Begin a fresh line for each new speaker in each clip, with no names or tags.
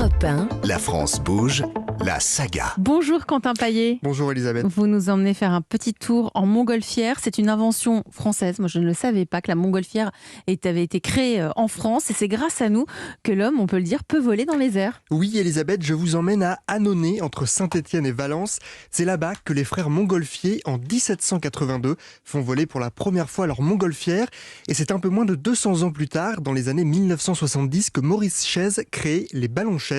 Europe 1.
La France bouge, la saga.
Bonjour Quentin Paillet.
Bonjour Elisabeth.
Vous nous emmenez faire un petit tour en montgolfière. C'est une invention française. Moi, je ne le savais pas que la montgolfière avait été créée en France. Et c'est grâce à nous que l'homme, on peut le dire, peut voler dans les airs.
Oui Elisabeth, je vous emmène à Annonay, entre Saint-Étienne et Valence. C'est là-bas que les frères Montgolfier, en 1782, font voler pour la première fois leur montgolfière. Et c'est un peu moins de 200 ans plus tard, dans les années 1970, que Maurice Chaise crée les ballons-chaises.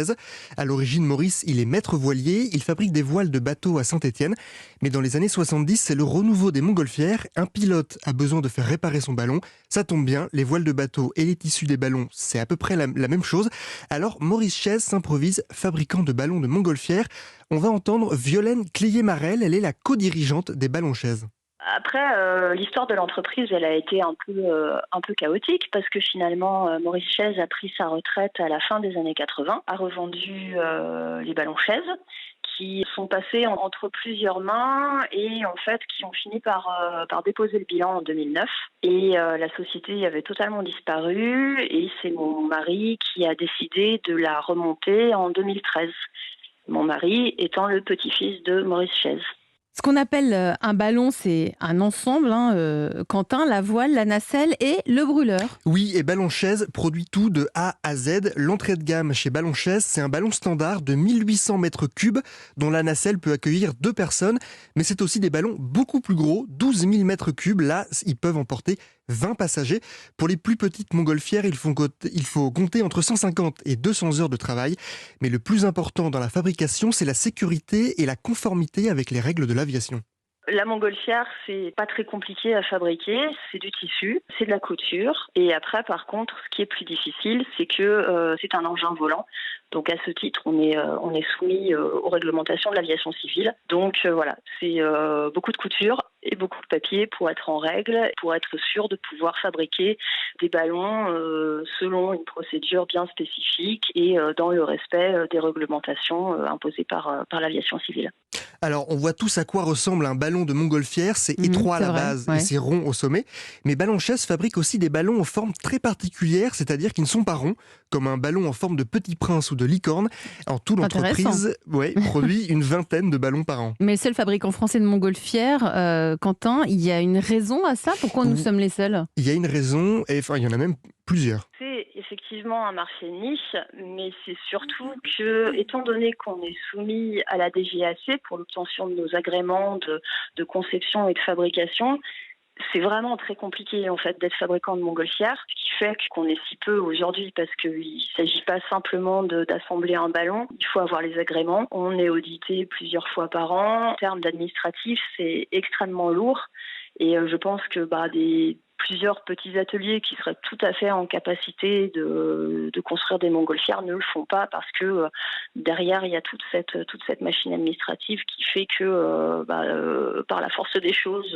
À l'origine, Maurice, il est maître voilier, il fabrique des voiles de bateaux à Saint-Étienne. Mais dans les années 70, c'est le renouveau des montgolfières. Un pilote a besoin de faire réparer son ballon. Ça tombe bien, les voiles de bateau et les tissus des ballons, c'est à peu près la même chose. Alors Maurice Chaise s'improvise fabricant de ballons de montgolfière. On va entendre Violaine Cléier-Marel, elle est la co-dirigeante des ballons-chaises.
Après, l'histoire de l'entreprise, elle a été un peu chaotique parce que finalement, Maurice Chaise a pris sa retraite à la fin des années 80, a revendu les ballons chaises qui sont passés entre plusieurs mains et en fait qui ont fini par déposer le bilan en 2009. Et la société avait totalement disparu et c'est mon mari qui a décidé de la remonter en 2013. Mon mari étant le petit-fils de Maurice Chaise.
Ce qu'on appelle un ballon, c'est un ensemble, Quentin, la voile, la nacelle et le brûleur.
Oui, et Ballon-Chaise produit tout de A à Z. L'entrée de gamme chez Ballon-Chaise, c'est un ballon standard de 1800 mètres cubes dont la nacelle peut accueillir 2 personnes. Mais c'est aussi des ballons beaucoup plus gros, 12 000 mètres cubes. Là, ils peuvent emporter 20 passagers. Pour les plus petites montgolfières, il faut compter entre 150 et 200 heures de travail. Mais le plus important dans la fabrication, c'est la sécurité et la conformité avec les règles de l'aviation.
La montgolfière, c'est pas très compliqué à fabriquer, c'est du tissu, c'est de la couture. Et après, par contre, ce qui est plus difficile, c'est que c'est un engin volant. Donc à ce titre, on est soumis aux réglementations de l'aviation civile. Donc voilà, c'est beaucoup de couture et beaucoup de papier pour être en règle, pour être sûr de pouvoir fabriquer des ballons selon une procédure bien spécifique et dans le respect des réglementations imposées par l'aviation civile.
Alors, on voit tous à quoi ressemble un ballon de montgolfière. C'est étroit à la base et c'est rond au sommet. Mais Ballon-Chaise fabrique aussi des ballons en forme très particulière, c'est-à-dire qu'ils ne sont pas ronds, comme un ballon en forme de Petit Prince ou de licorne. En tout, l'entreprise produit une vingtaine de ballons par an.
Mais seul fabricant français de montgolfière, Quentin, il y a une raison à ça? Pourquoi nous sommes les seuls?
Il y a une raison, et enfin, il y en a même plusieurs.
C'est effectivement un marché niche, mais c'est surtout que, étant donné qu'on est soumis à la DGAC pour l'obtention de nos agréments de conception et de fabrication, c'est vraiment très compliqué en fait d'être fabricant de montgolfière, ce qui fait qu'on est si peu aujourd'hui parce qu'il ne s'agit pas simplement d'assembler un ballon, il faut avoir les agréments. On est audité plusieurs fois par an. En termes d'administratif, c'est extrêmement lourd et je pense que plusieurs petits ateliers qui seraient tout à fait en capacité de construire des montgolfières ne le font pas parce que derrière il y a toute cette machine administrative qui fait que par la force des choses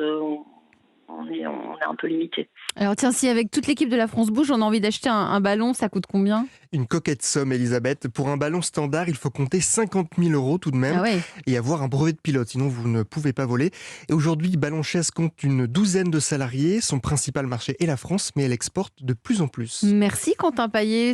on est un peu limité.
Alors tiens, si avec toute l'équipe de la France Bouge, on a envie d'acheter un ballon, ça coûte combien?
Une coquette somme, Elisabeth. Pour un ballon standard, il faut compter 50 000 € tout de même et avoir un brevet de pilote, sinon vous ne pouvez pas voler. Et aujourd'hui, Ballon-Chaise compte une douzaine de salariés. Son principal marché est la France, mais elle exporte de plus en plus.
Merci Quentin Paillet.